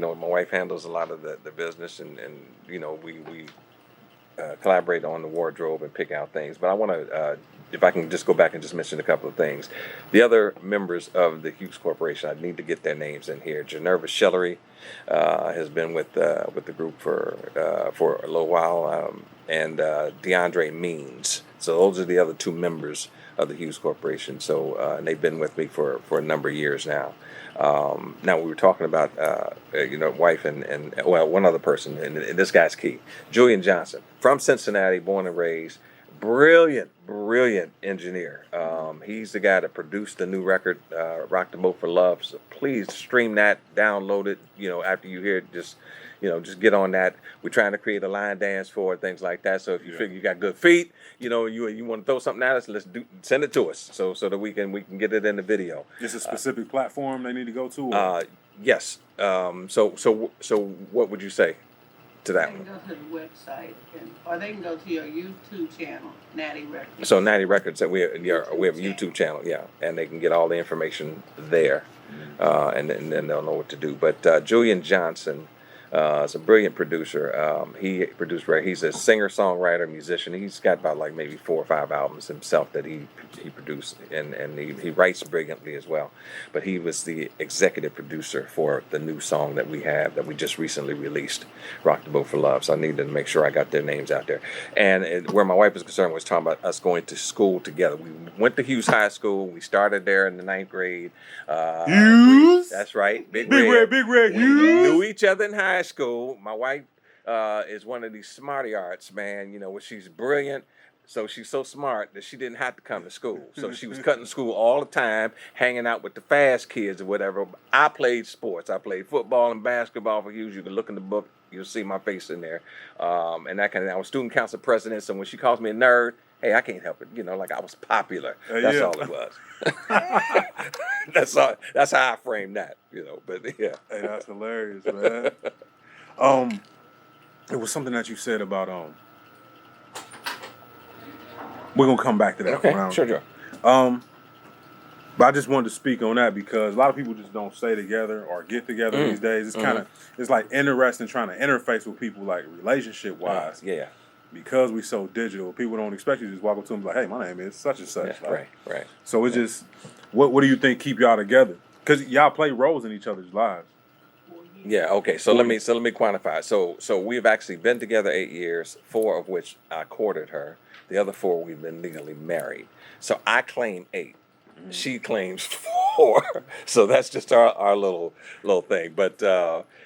my wife handles a lot of the business, and we collaborate on the wardrobe and pick out things. But I want to, if I can just go back and just mention a couple of things. The other members of the Hues Corporation, I need to get their names in here. Generva Shellery has been with the group for a little while, and DeAndre Means. So those are the other two members of the Hues Corporation. So and they've been with me for a number of years now. Now we were talking about wife and one other person, and this guy's key. Julian Johnson, from Cincinnati, born and raised, brilliant engineer. He's the guy that produced the new record, Rock the Boat for Love. So please stream that, download it. After you hear it, just get on that. We're trying to create a line dance for it, things like that. So if you figure you got good feet, you want to throw something at us, send it to us so that we can get it in the video. Is a specific platform they need to go to? Yes. So what would you say to that one? They can go to the website, or they can go to your YouTube channel, Natty Records. So Natty Records, we have a YouTube channel, and they can get all the information there, and then they'll know what to do. But Julian Johnson is a brilliant producer. He produced, he's a singer, songwriter, musician. He's got about like maybe 4 or 5 albums himself that he produced, and he writes brilliantly as well. But he was the executive producer for the new song that we have that we just recently released, Rock the Boat for Love. So I needed to make sure I got their names out there. And where my wife was concerned was talking about us going to school together. We went to Hues High School. We started there in the 9th grade. Hues? That's right. Big Red We Hues. knew each other in high school. My wife is one of these smarty arts, man. She's brilliant. So she's so smart that she didn't have to come to school. So she was cutting school all the time, hanging out with the fast kids or whatever. I played sports. I played football and basketball for Hues. You can look in the book. You'll see my face in there. And that kind of. I was student council president. So when she calls me a nerd, hey, I can't help it. Like I was popular. That's all it was. That's all. That's how I framed that. But yeah. Hey, that's hilarious, man. It was something that you said about we're gonna come back to that. Okay, sure. But I just wanted to speak on that because a lot of people just don't stay together or get together these days. It's kind of it's like interesting trying to interface with people like relationship wise. Yeah. Because we so digital, people don't expect you to just walk up to them and be like, "Hey, my name is such and such." Yeah, right. So it's just what do you think keep y'all together? Because y'all play roles in each other's lives. Yeah. Okay. So let me quantify. So we've actually been together 8 years, 4 of which I courted her. The other 4 we've been legally married. So I claim 8. She claims 4. So that's just our little thing. But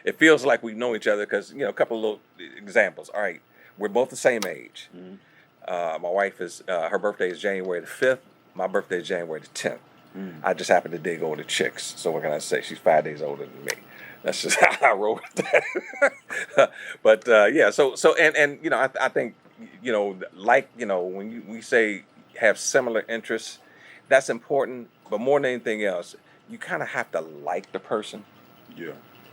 it feels like we know each other because a couple of little examples. All right, we're both the same age. My wife is her birthday is January the 5th. My birthday is January the 10th. I just happen to dig older chicks. So what can I say? She's 5 days older than me. That's just how I roll with that. But yeah. So and I think when we say have similar interests, that's important. But more than anything else, you kind of have to like the person. Yeah.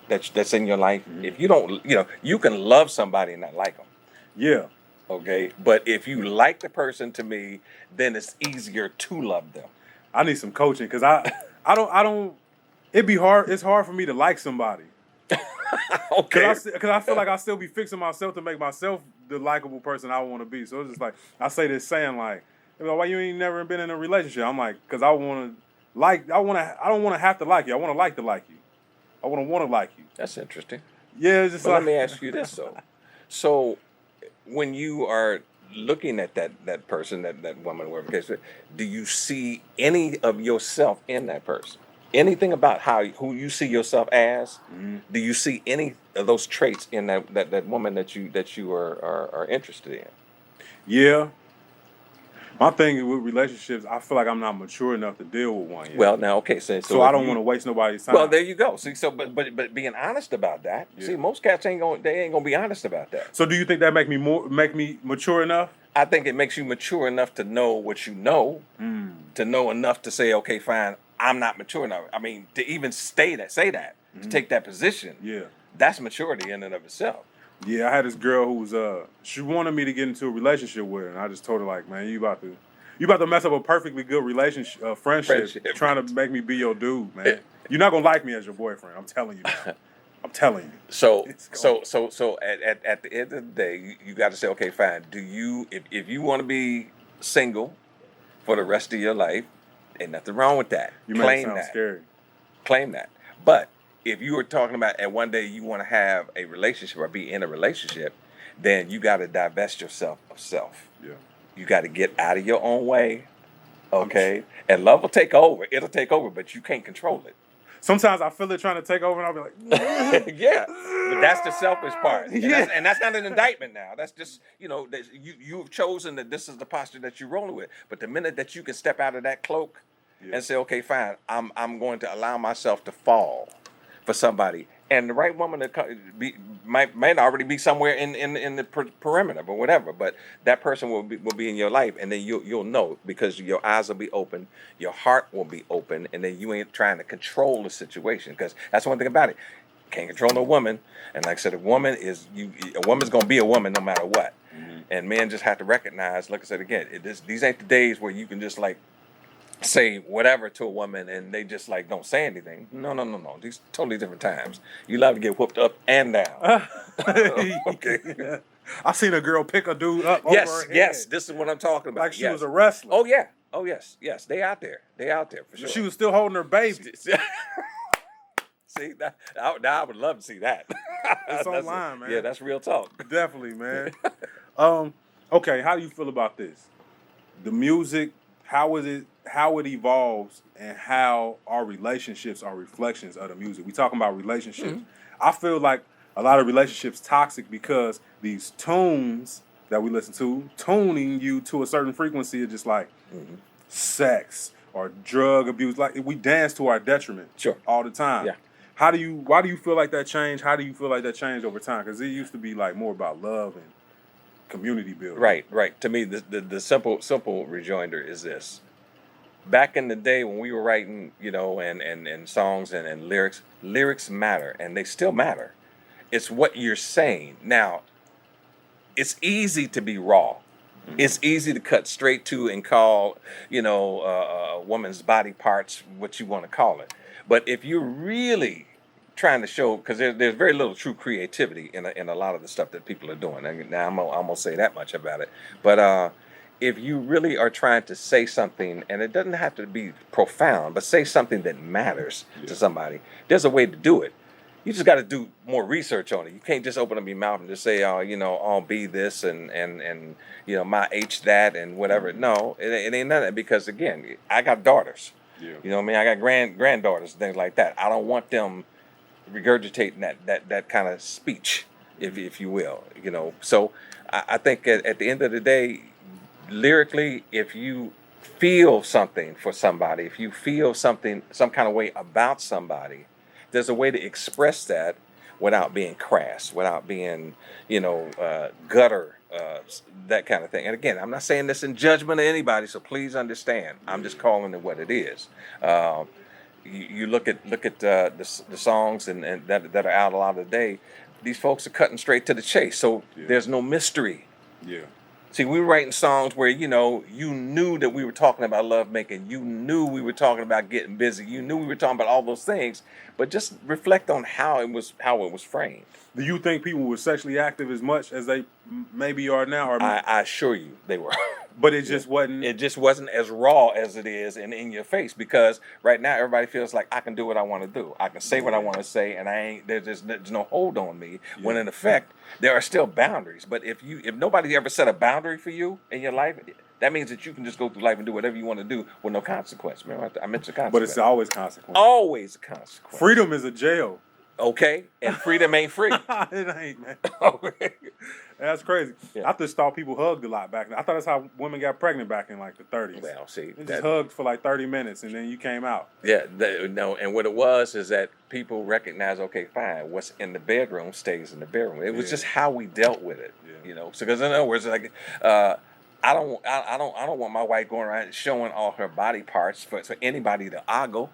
That's in your life. If you don't, you can love somebody and not like them. Yeah. Okay. But if you like the person, to me, then it's easier to love them. I need some coaching because I don't. It'd be hard. It's hard for me to like somebody. Okay. Because I feel like I still be fixing myself to make myself the likable person I want to be. So it's just like I say this saying like, why you ain't never been in a relationship? I'm like, because I don't want to have to like you. I want to like you. I want to like you. That's interesting. Yeah, it's just let me ask you this though. So when you are looking at that person, that woman, whatever, do you see any of yourself in that person? Anything about who you see yourself as? Do you see any of those traits in that woman that you are interested in? Yeah. My thing with relationships, I feel like I'm not mature enough to deal with one yet. Well, now, okay, so I don't want to waste nobody's time. Well, there you go. See, so but being honest about that. Yeah. See, most cats ain't gonna be honest about that. So, do you think that make me mature enough? I think it makes you mature enough to know what you know, to know enough to say, okay, fine, I'm not mature enough. I mean, to even say that, to take that position. Yeah, that's maturity in and of itself. Yeah, I had this girl who's she wanted me to get into a relationship with her, and I just told her like, man, you about to mess up a perfectly good relationship, friendship, trying to make me be your dude, man. You're not gonna like me as your boyfriend. I'm telling you. I'm telling you. So It's going- so at the end of the day, you got to say, okay, fine. Do you if you want to be single for the rest of your life, ain't nothing wrong with that. You make it sound scary. Claim that. But if you were talking about and one day you want to have a relationship or be in a relationship, then you got to divest yourself of self. Yeah. You got to get out of your own way, okay? And love will take over. It'll take over, but you can't control it. Sometimes I feel it trying to take over, and I'll be like, Yeah, but that's the selfish part. And that's not an indictment now. That's just, you've chosen that this is the posture that you're rolling with. But the minute that you can step out of that cloak and say, okay, fine, I'm going to allow myself to fall for somebody. And the right woman might already be somewhere in the perimeter, but whatever. But that person will be in your life, and then you'll know because your eyes will be open, your heart will be open, and then you ain't trying to control the situation. Because that's one thing about it, can't control no woman. And like I said, a woman's gonna be a woman no matter what. Mm-hmm. And men just have to recognize, like I said again, these ain't the days where you can just like say whatever to a woman and they just like don't say anything. No. These totally different times. You love to get whooped up and down. Okay. Yeah. I seen a girl pick a dude up. Yes, over her head. yes. This is what I'm talking about. Like she was a wrestler. Oh yeah. Oh yes. They out there. They out there for sure. She was still holding her baby. See, now I would love to see that. It's online, man. Yeah, that's real talk. Definitely, man. Okay, how do you feel about this? The music, how it evolves, and how our relationships are reflections of the music. We talking about relationships. Mm-hmm. I feel like a lot of relationships toxic because these tunes that we listen to, tuning you to a certain frequency is just like sex or drug abuse. Like we dance to our detriment all the time. Yeah. Why do you feel like that changed? How do you feel like that changed over time? Because it used to be like more about love and community building. Right. To me, the simple rejoinder is this. Back in the day when we were writing, and songs and lyrics matter, and they still matter. It's what you're saying. Now, it's easy to be raw. Mm-hmm. It's easy to cut straight to and call, a woman's body parts what you want to call it. But if you're really trying to show, because there's very little true creativity in a lot of the stuff that people are doing. Now I'm gonna say that much about it. But if you really are trying to say something, and it doesn't have to be profound, but say something that matters to somebody, there's a way to do it. You just got to do more research on it. You can't just open up your mouth and just say, I'll be this and my H that and whatever. No, it ain't none of that, because again, I got daughters. Yeah. You know what I mean? I got granddaughters, things like that. I don't want them regurgitating that kind of speech, if you will. So I think at the end of the day, lyrically, if you feel something for somebody, if you feel something, some kind of way about somebody, there's a way to express that without being crass, without being, gutter, that kind of thing. And again, I'm not saying this in judgment of anybody, so please understand. I'm just calling it what it is. You look at the songs and that are out a lot of the day. These folks are cutting straight to the chase, so there's no mystery. Yeah. See, we were writing songs where, you knew that we were talking about lovemaking. You knew we were talking about getting busy. You knew we were talking about all those things. But just reflect on how it was framed. Do you think people were sexually active as much as they maybe are now? Or I assure you they were. But it just wasn't. It just wasn't as raw as it is and in your face, because right now everybody feels like I can do what I want to do. I can say what I want to say, and there's no hold on me. Yeah. When in effect there are still boundaries. But if nobody ever set a boundary for you in your life, that means that you can just go through life and do whatever you want to do with no consequence. Remember, I mentioned consequence. But it's always consequence. Always a consequence. Freedom is a jail. Okay, and freedom ain't free. It ain't, man. Okay. That's crazy. Yeah. I just thought people hugged a lot back then. I thought that's how women got pregnant back in like the 30s. Well, see, they just hugged for like 30 minutes and then you came out. Yeah, no, and what it was is that people recognized, okay, fine, what's in the bedroom stays in the bedroom. It was just how we dealt with it, So, because in other words, like, I don't want my wife going around showing all her body parts for anybody to ogle.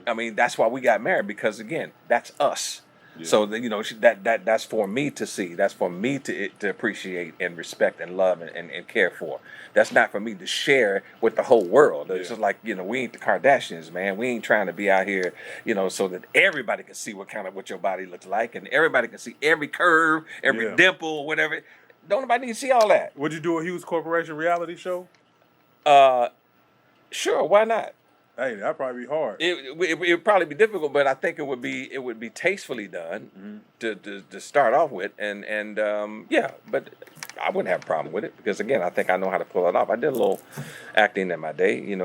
I mean, that's why we got married, because again, that's us. Yeah. So that's for me to see. That's for me to appreciate and respect and love and care for. That's not for me to share with the whole world. It's just like, we ain't the Kardashians, man. We ain't trying to be out here, so that everybody can see what your body looks like, and everybody can see every curve, every dimple, whatever. Don't nobody need to see all that. Would you do a Hues Corporation reality show? Sure, why not? Hey, that'd probably be hard. It would probably be difficult, but I think it would be tastefully done to start off with, and but I wouldn't have a problem with it because again, I think I know how to pull it off. I did a little acting in my day, when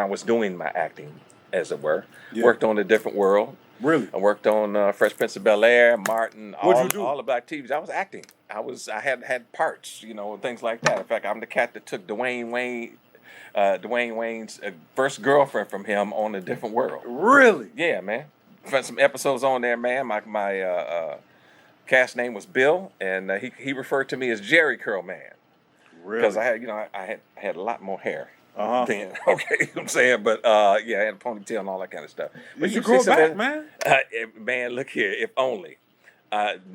I was doing my acting, as it were. Yeah. Worked on A Different World. Really? I worked on Fresh Prince of Bel-Air, Martin, What'd you do? all the black TVs. I was acting. I had parts, things like that. In fact, I'm the cat that took Dwayne Wayne's first girlfriend from him on A Different World. Really? Yeah, man. Found some episodes on there, man. My cast name was Bill, and he referred to me as Jerry Curl Man. Really? Because I had a lot more hair. Then, okay, you know what I'm saying, but I had a ponytail and all that kind of stuff. But you grow back, man. Man, look here, if only.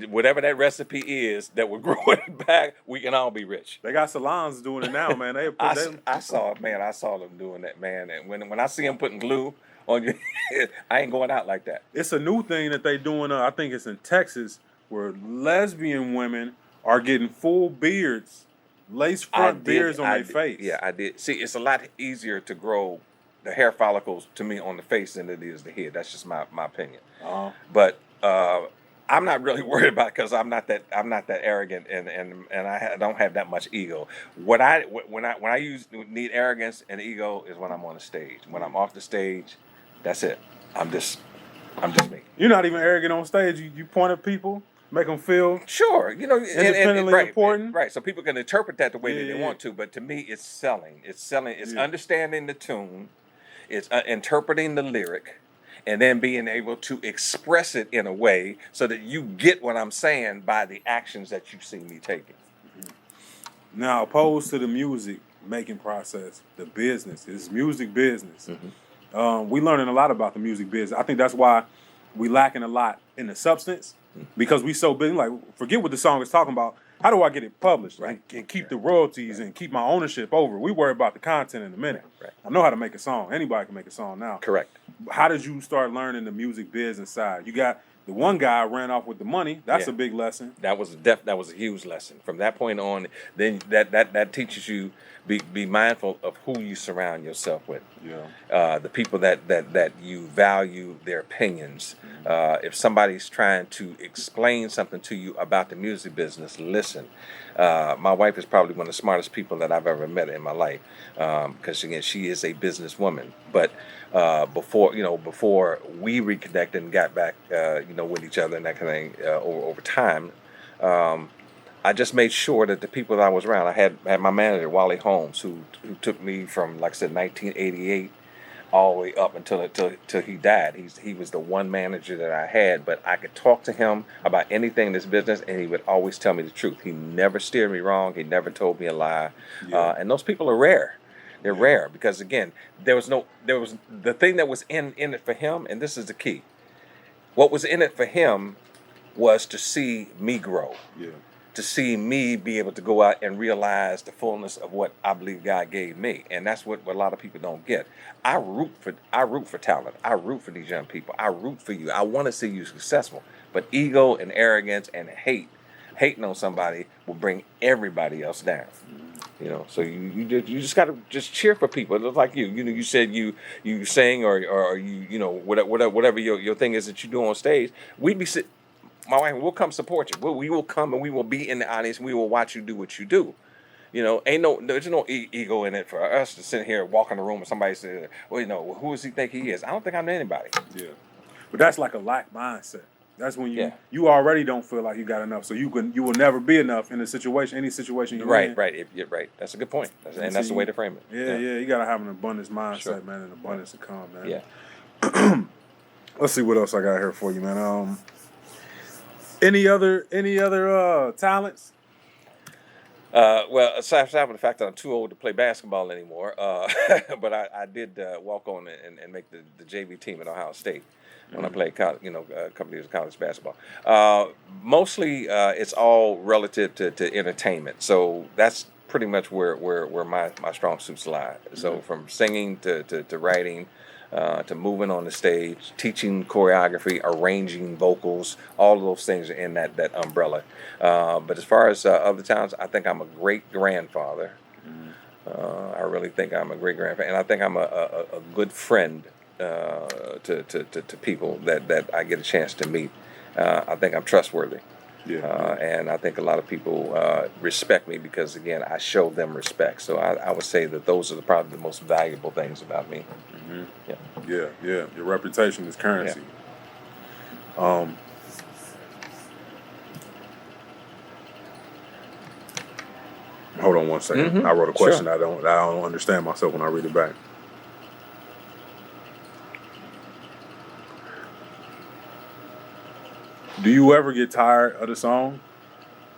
Whatever that recipe is that would grow it back, we can all be rich. They got salons doing it now, man. I saw them doing that, man. And when I see them putting glue on your head, I ain't going out like that. It's a new thing that they doing. I think it's in Texas, where lesbian women are getting full beards, lace front beards on their face. Yeah, I did. See, it's a lot easier to grow the hair follicles to me on the face than it is the head. That's just my opinion. But I'm not really worried about it because I'm not that arrogant and I don't have that much ego. When I need arrogance and ego is when I'm on the stage. When I'm off the stage, that's it. I'm just me. You're not even arrogant on stage. You point at people, make them feel independently important. Right. So people can interpret that the way that they want to. But to me, it's selling. It's selling. It's understanding the tune. It's interpreting the lyric. And then being able to express it in a way so that you get what I'm saying by the actions that you see me taking. Now, opposed to the music making process, the business is music business. We learning a lot about the music business. I think that's why we lacking a lot in the substance because we so big. Like, forget what the song is talking about. How do I get it published and keep the royalties and keep my ownership over? We worry about the content in a minute. Right. I know how to make a song. Anybody can make a song now. Correct. How did you start learning the music business side? You got the one guy ran off with the money. That's a big lesson. That was a huge lesson. From that point on, then that teaches you be mindful of who you surround yourself with. Yeah. The people that you value their opinions. If somebody's trying to explain something to you about the music business, listen. My wife is probably one of the smartest people that I've ever met in my life, because again, she is a businesswoman. But before we reconnected and got back, with each other and that kind of thing over time, I just made sure that the people that I was around, I had my manager Wally Holmes, who took me from, like I said, 1988 all the way up until he died. He was the one manager that I had, but I could talk to him about anything in this business, and he would always tell me the truth. He never steered me wrong. He never told me a lie. Yeah. And those people are rare. They're rare because, again, there was the thing that was in it for him, and this is the key. What was in it for him was to see me grow. Yeah. To see me be able to go out and realize the fullness of what I believe God gave me, and that's what a lot of people don't get. I root for talent. I root for these young people. I root for you. I want to see you successful. But ego and arrogance and hating on somebody will bring everybody else down. So you just gotta just cheer for people. It looks like you. You said you sing or you whatever your thing is that you do on stage. My wife will come support you. We will come and we will be in the audience and we will watch you do what you do. There's no ego in it for us to sit here, walk in the room and somebody says, well, who does he think he is? I don't think I'm anybody. Yeah. But that's like a lack mindset. That's when you already don't feel like you got enough, so you will never be enough in any situation you're in. Right. You're right. That's a good point. That's the way to frame it. Yeah. You gotta have an abundance mindset, man, and abundance to come, man. Yeah. Let's see what else I got here for you, man. Any other talents? Well, aside from the fact that I'm too old to play basketball anymore, but I did walk on and make the JV team at Ohio State when I played, a couple of years of college basketball. Mostly, it's all relative to entertainment. So that's pretty much where my strong suits lie. So from singing to writing, to moving on the stage, teaching choreography, arranging vocals, all of those things are in that umbrella. But as far as other talents, I think I'm a great grandfather. I really think I'm a great grandfather, and I think I'm a good friend to people that I get a chance to meet. I think I'm trustworthy. And I think a lot of people respect me because, again, I show them respect. So I would say that those are probably the most valuable things about me. Yeah. Your reputation is currency. Hold on one second. I wrote a question. Sure. I don't understand myself when I read it back. Do you ever get tired of the song?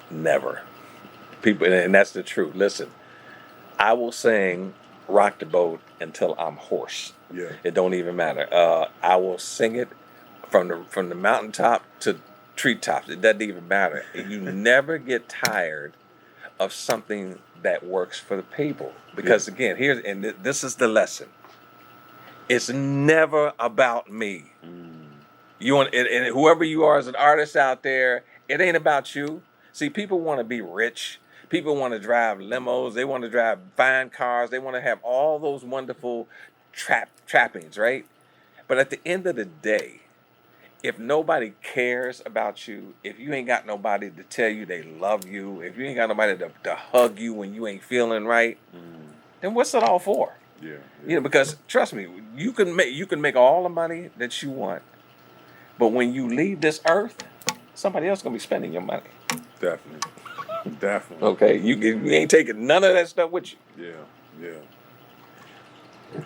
Never. People, and that's the truth. Listen, I will sing "Rock the Boat" until I'm hoarse. Yeah. It don't even matter. I will sing it from the mountaintop to treetops. It doesn't even matter. You never get tired of something that works for the people. Because again, this is the lesson. It's never about me. You want, and whoever you are as an artist out there, it ain't about you. See, people want to be rich. People want to drive limos. They want to drive fine cars. They want to have all those wonderful trappings, right? But at the end of the day, if nobody cares about you, if you ain't got nobody to tell you they love you, if you ain't got nobody to hug you when you ain't feeling right, then what's it all for? Yeah. Because trust me, you can make all the money that you want, but when you leave this earth, somebody else gonna be spending your money. Definitely. Okay, you ain't taking none of that stuff with you. Yeah.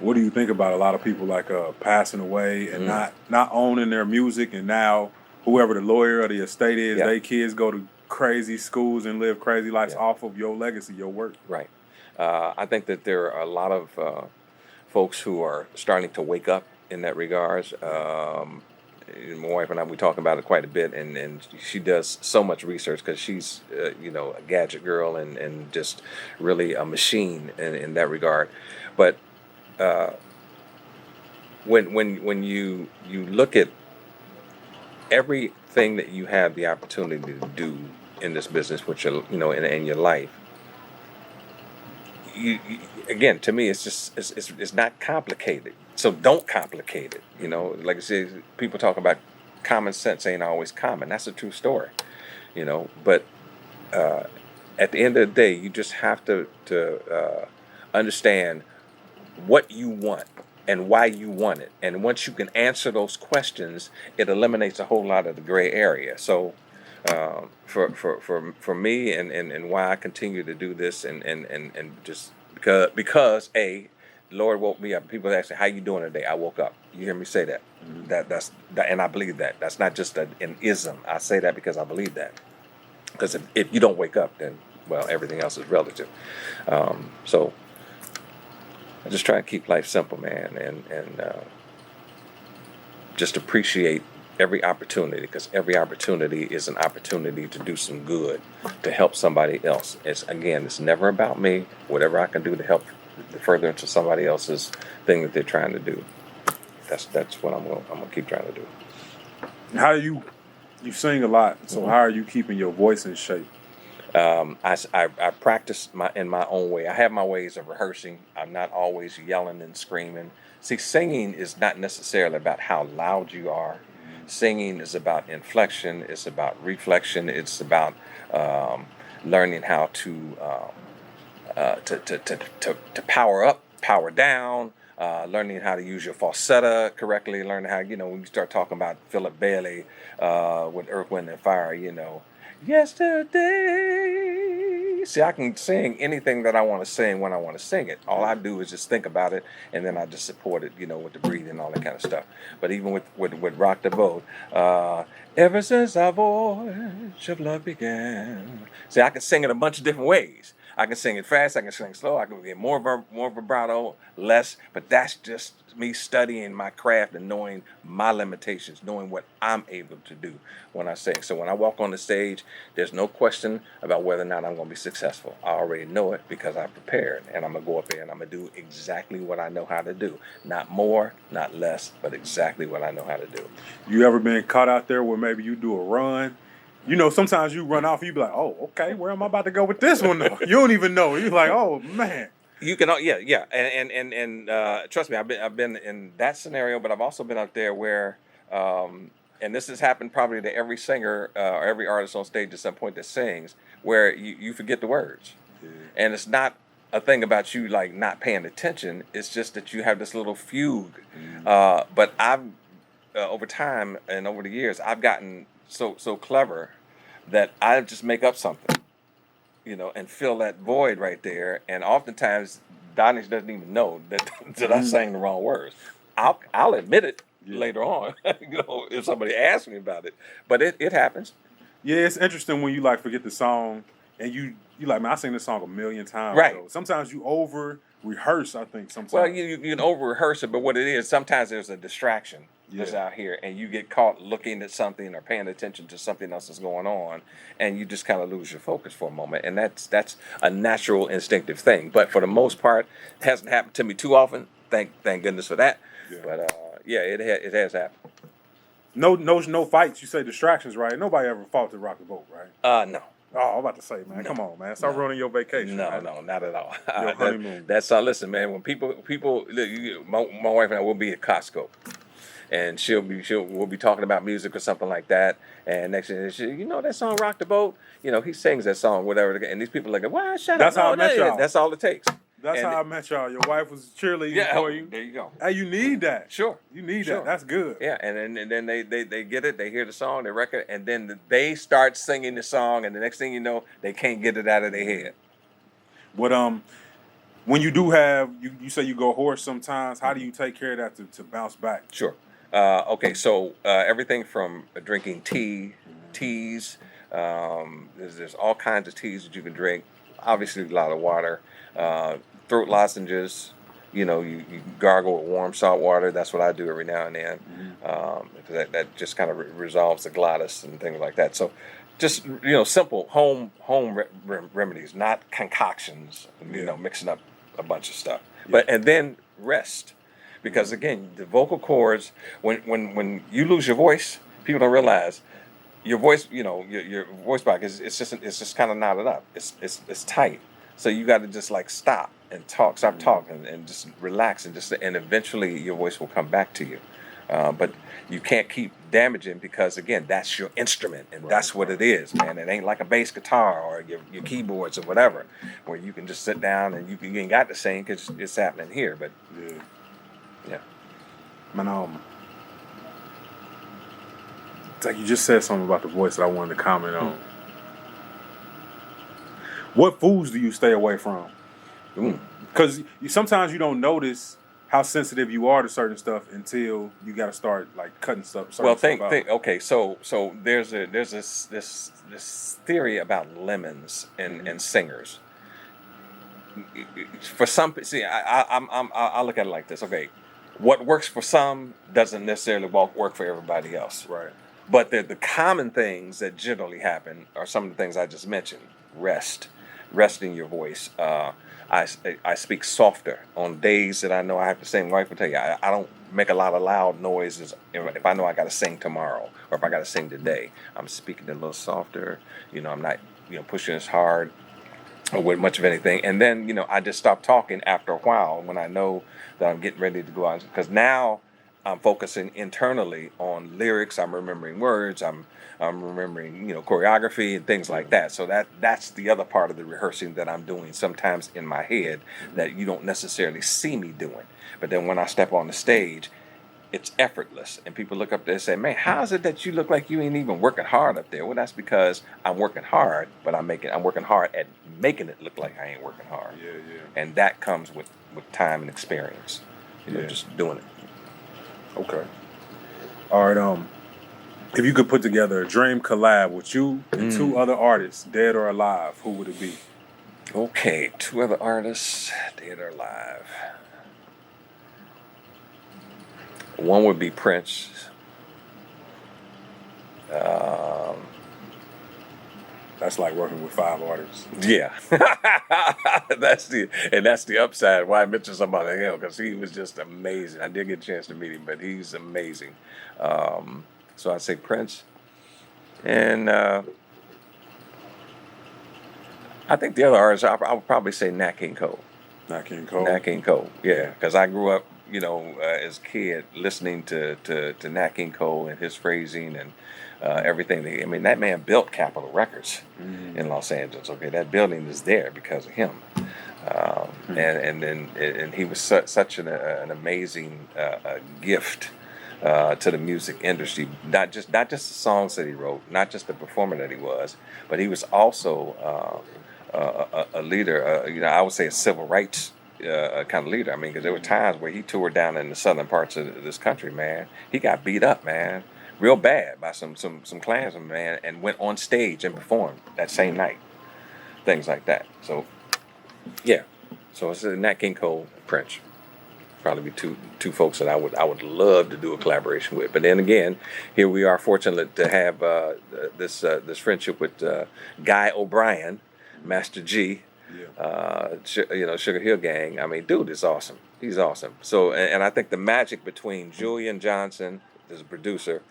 What do you think about a lot of people like passing away and not owning their music, and now whoever the lawyer or the estate is, they kids go to crazy schools and live crazy lives off of your legacy, your work? Right. I think that there are a lot of folks who are starting to wake up in that regards. My wife and I, we talk about it quite a bit, and she does so much research because she's a gadget girl and just really a machine in that regard. But when you look at everything that you have the opportunity to do in this business, which in your life, you again, to me, it's just it's not complicated. So don't complicate it. Like I said, people talk about common sense ain't always common. That's a true story. But at the end of the day, you just have to understand what you want and why you want it. And once you can answer those questions, it eliminates a whole lot of the gray area. So for me and why I continue to do this and just because Lord woke me up. People ask me, how you doing today? I woke up. You hear me say that. That's and I believe that. That's not just an ism. I say that because I believe that. Because if you don't wake up, then, well, everything else is relative. So I just try to keep life simple, man, and just appreciate every opportunity, because every opportunity is an opportunity to do some good, to help somebody else. It's never about me. Whatever I can do to help the further into somebody else's thing that they're trying to do. That's what I'm gonna keep trying to do. How you sing a lot, so how are you keeping your voice in shape? I practice in my own way. I have my ways of rehearsing. I'm not always yelling and screaming. See, singing is not necessarily about how loud you are. Singing is about inflection. It's about reflection. It's about learning how to power up, power down, learning how to use your falsetto correctly, learning how, when you start talking about Philip Bailey with Earth, Wind, and Fire, yesterday. See, I can sing anything that I want to sing when I want to sing it. All I do is just think about it, and then I just support it, with the breathing and all that kind of stuff. But even with Rock the Boat, ever since our voyage of love began. See, I can sing it a bunch of different ways. I can sing it fast, I can sing slow, I can get more vibrato, less. But that's just me studying my craft and knowing my limitations, knowing what I'm able to do when I sing. So when I walk on the stage, there's no question about whether or not I'm going to be successful. I already know it because I'm prepared, and I'm going to go up there and I'm going to do exactly what I know how to do. Not more, not less, but exactly what I know how to do. You ever been caught out there where maybe you do a run? You know, sometimes you run off and you be like, oh, okay, where am I about to go with this one though? You don't even know. You're like, oh man. You can, yeah, and trust me, I've been in that scenario, but I've also been out there where, and this has happened probably to every singer or every artist on stage at some point that sings, where you forget the words, and it's not a thing about you like not paying attention. It's just that you have this little fugue. But I've over time and over the years, I've gotten so clever that I just make up something, and fill that void right there. And oftentimes, Donish doesn't even know that I sang the wrong words. I'll admit it later on, if somebody asks me about it. But it happens. Yeah, it's interesting when you like forget the song and you like, man, I sing this song a million times. Right. So sometimes you over rehearse. I think sometimes. Well, you can over rehearse it, but what it is, sometimes there's a distraction that's out here, and you get caught looking at something or paying attention to something else that's going on, and you just kind of lose your focus for a moment, and that's a natural, instinctive thing. But for the most part, it hasn't happened to me too often. Thank goodness for that. Yeah. But it has happened. No fights. You say distractions, right? Nobody ever fought to rock the boat, right? No. Oh, I'm about to say, man, come on, man, start ruining your vacation. No, man. no, not at all. Your honeymoon. That's listen, man. When people, my wife and I will be at Costco, and we'll be talking about music or something like that. And next thing, that song "Rock the Boat." He sings that song, whatever. And these people are like, "Why? Shut That's up!" How I met y'all. That's all it takes. That's how I met y'all. Your wife was cheerleading for you. There you go. Hey, you need that. Sure. You need that. That's good. Yeah, and then they get it. They hear the song, they record, and then they start singing the song, and the next thing you know, they can't get it out of their head. But when you do have you say you go hoarse sometimes, how do you take care of that to bounce back? Sure. Okay, so everything from drinking teas. There's all kinds of teas that you can drink. Obviously, a lot of water. Throat lozenges. You gargle with warm salt water. That's what I do every now and then. Because that just kind of resolves the glottis and things like that. So, just simple home remedies, not concoctions. Mixing up a bunch of stuff. And then rest. Because again, the vocal cords, when you lose your voice, people don't realize your voice. Your voice box it's just kind of knotted up. It's tight. So you got to just like stop talking, and just relax, and eventually your voice will come back to you. But you can't keep damaging because again, that's your instrument, and that's what it is, man. It ain't like a bass guitar or your keyboards or whatever, where you can just sit down and you ain't got to sing because it's happening here. But yeah. Man, it's like you just said something about the voice that I wanted to comment on. What foods do you stay away from? Because sometimes you don't notice how sensitive you are to certain stuff until you got to start like cutting stuff. Okay, so there's this theory about lemons and singers. For some, I look at it like this. Okay, what works for some doesn't necessarily work for everybody else. Right. But the common things that generally happen are some of the things I just mentioned. Resting your voice. I speak softer on days that I know I have to sing. My wife will tell you, I don't make a lot of loud noises if I know I got to sing tomorrow or if I got to sing today. I'm speaking a little softer. I'm not pushing as hard or with much of anything. And then I just stop talking after a while when I know that I'm getting ready to go out, because now I'm focusing internally on lyrics. I'm remembering words. I'm remembering, choreography and things like that. So that's the other part of the rehearsing that I'm doing sometimes in my head that you don't necessarily see me doing. But then when I step on the stage, it's effortless. And people look up there and say, man, how is it that you look like you ain't even working hard up there? Well, that's because I'm working hard, but I'm working hard at making it look like I ain't working hard. Yeah. And that comes with time and experience. Just doing it. Okay. All right. If you could put together a dream collab with you and two other artists, dead or alive, who would it be? Okay, two other artists, dead or alive. One would be Prince. Um, That's like working with 5 artists. yeah, that's the upside. Why I mentioned somebody like him, because he was just amazing. I did get a chance to meet him, but he's amazing. So I'd say Prince, and I think the other artist I would probably say Nat King Cole. Nat King Cole. Nat King Cole, yeah, because I grew up, as a kid listening to Nat King Cole and his phrasing and everything. I mean, that man built Capitol Records in Los Angeles. Okay, that building is there because of him, and he was such an amazing gift to the music industry. Not just the songs that he wrote, not just the performer that he was, but he was also a leader. I would say a civil rights kind of leader. I mean, because there were times where he toured down in the southern parts of this country, man. He got beat up, man, real bad by some Klansmen, man, and went on stage and performed that same night. Things like that. So, yeah. So it's Nat King Cole, Prince. Probably be two folks that I would love to do a collaboration with. But then again, here we are fortunate to have this friendship with Guy O'Brien, Master G, Sugar Hill Gang. I mean, dude is awesome. He's awesome. So, and I think the magic between Julian Johnson, as a producer,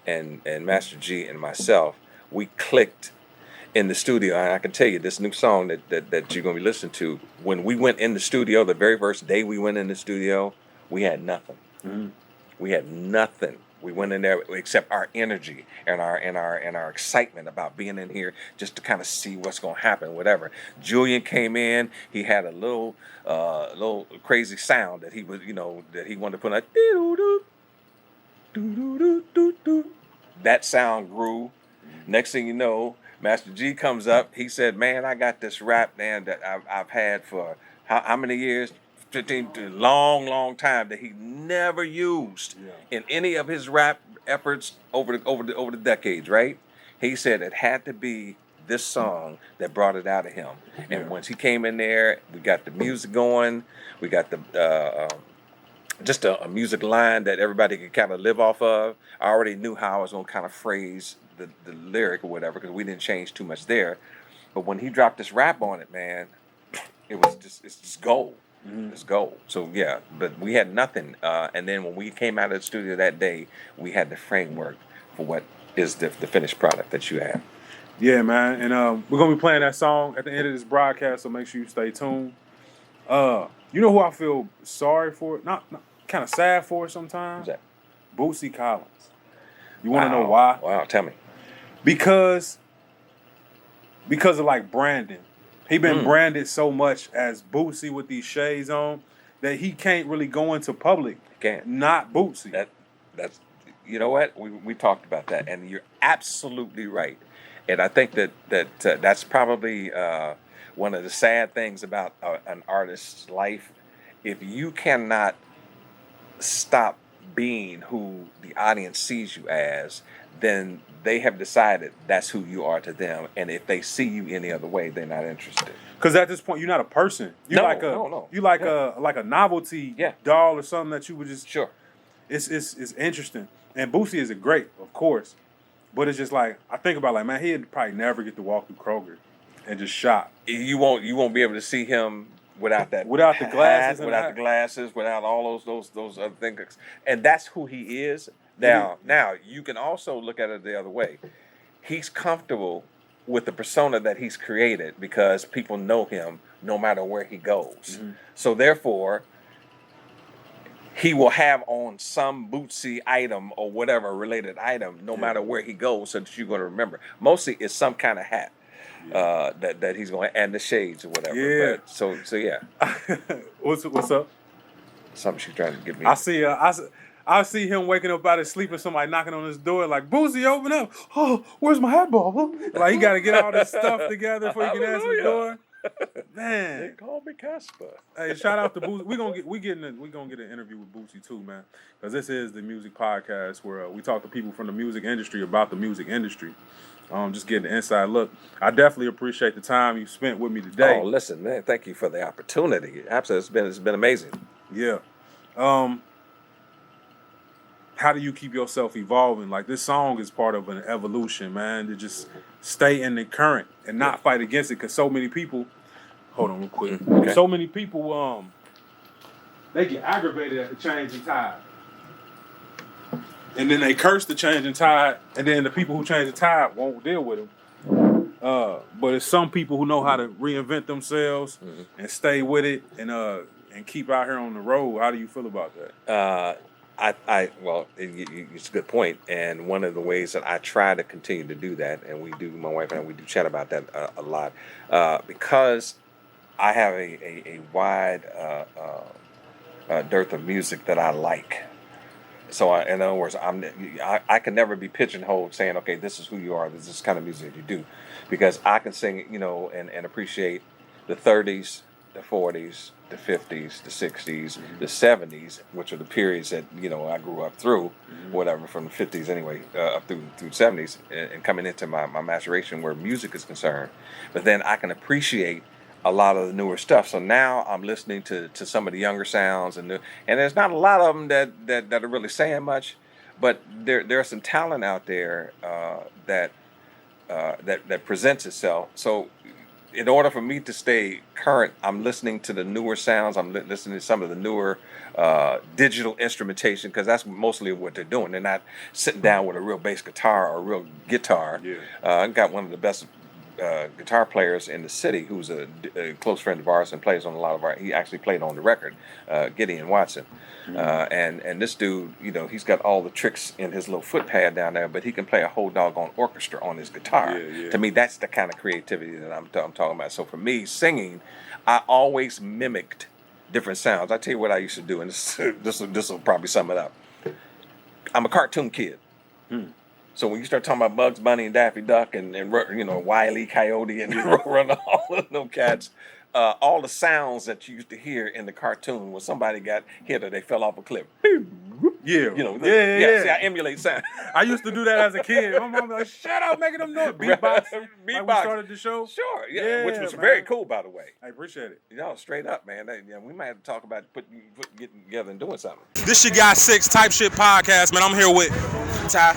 and Master G and myself, we clicked in the studio. And I can tell you, this new song that you're going to be listening to, when we went in the studio, the very first day we went in the studio, we had nothing. We had nothing. We went in there except our energy and our excitement about being in here just to kind of see what's going to happen, whatever. Julian came in. He had a little crazy sound that he was, that he wanted to put on. That sound grew. Next thing you know, Master G comes up. He said, "Man, I got this rap, man, that I've had for how many years? 15, long time, that he never used in any of his rap efforts over the decades, right?" He said it had to be this song that brought it out of him. And once he came in there, we got the music going. We got the just a music line that everybody could kind of live off of. I already knew how I was going to kind of phrase the lyric or whatever, because we didn't change too much there. But when he dropped this rap on it, man, it's just gold. It's gold. So yeah, but we had nothing. And then when we came out of the studio that day, we had the framework for what is the finished product that you have. Yeah, man. And we're going to be playing that song at the end of this broadcast, so make sure you stay tuned. You know who I feel sorry for? Not kind of sad for sometimes? Who's that? Bootsy Collins. You want to know why? Wow, tell me. Because of like branding. He been branded so much as Bootsy with these shades on that he can't really go into public. Can't. Not Bootsy. That's you know what? We talked about that, and you're absolutely right. And I think that's probably one of the sad things about an artist's life. If you cannot stop being who the audience sees you as, then they have decided that's who you are to them. And if they see you any other way, they're not interested. Because at this point, you're not a person. You're No. You like a novelty doll or something that you would just. Sure. It's interesting. And Bootsy is great, of course. But it's just like, I think about like, man, he'd probably never get to walk through Kroger and just shop. You won't be able to see him without that, without the glasses, without all those other things. And that's who he is. Now you can also look at it the other way. He's comfortable with the persona that he's created because people know him no matter where he goes. So therefore, he will have on some Bootsy item or whatever related item no matter where he goes, so that you're going to remember. Mostly it's some kind of hat that he's going to, and the shades or whatever. Yeah. But, so yeah. What's up? Something she's trying to give me. I see him waking up out of sleep and somebody knocking on his door like, "Bootsy, open up. Oh, where's my hat ball?" Like, he got to get all this stuff together before he can answer the door. Man, They call me Casper. hey, shout out to Boosie. We gonna get an interview with Boosie too, man, because this is the music podcast where we talk to people from the music industry about the music industry. Just getting the inside look. I definitely appreciate the time you spent with me today. Oh, listen, man, thank you for the opportunity. Absolutely, it's been amazing. Yeah. How do you keep yourself evolving? Like, this song is part of an evolution, man, to just stay in the current and not fight against it, because so many people, hold on real quick, Okay. so many people, they get aggravated at the changing tide. And then they curse the changing tide, and then the people who change the tide won't deal with them. But it's some people who know how to reinvent themselves and stay with it and keep out here on the road. How do you feel about that? Well, it's a good point, and one of the ways that I try to continue to do that, and my wife and I, we do chat about that a lot, because I have a wide dearth of music that I like. So, in other words, I can never be pigeonholed saying, okay, this is who you are, this is the kind of music you do, because I can sing, and appreciate the 30s, the 40s, the 50s, the 60s, the 70s, which are the periods that I grew up through, whatever, from the 50s anyway, up through the 70s, and coming into my maturation where music is concerned. But then I can appreciate a lot of the newer stuff. So now I'm listening to some of the younger sounds, and there's not a lot of them that are really saying much, but there's some talent out there that presents itself. So in order for me to stay current, I'm listening to the newer sounds. I'm listening to some of the newer digital instrumentation, because that's mostly what they're doing. They're not sitting down with a real bass guitar or a real guitar. Yeah. I got one of the best guitar players in the city, who's a close friend of ours and plays on a lot of he actually played on the record, Gideon Watson. And this dude, he's got all the tricks in his little foot pad down there, but he can play a whole doggone orchestra on his guitar. Yeah. To me, that's the kind of creativity that I'm talking about. So for me, singing, I always mimicked different sounds. I tell you what I used to do, and this will probably sum it up. I'm a cartoon kid. So when you start talking about Bugs Bunny and Daffy Duck and Wile E. Coyote and run all of them cats, all the sounds that you used to hear in the cartoon when somebody got hit or they fell off a cliff. Yeah. See, I emulate sound. I used to do that as a kid. My mom was like, shut up, making them noise. Beatbox. Like we started the show. Sure, Yeah, which was man. very cool, by the way. I appreciate it. Straight up, man. We might have to talk about getting together and doing something. This your guy Sixx Type Shit Podcast, man. I'm here with Ty,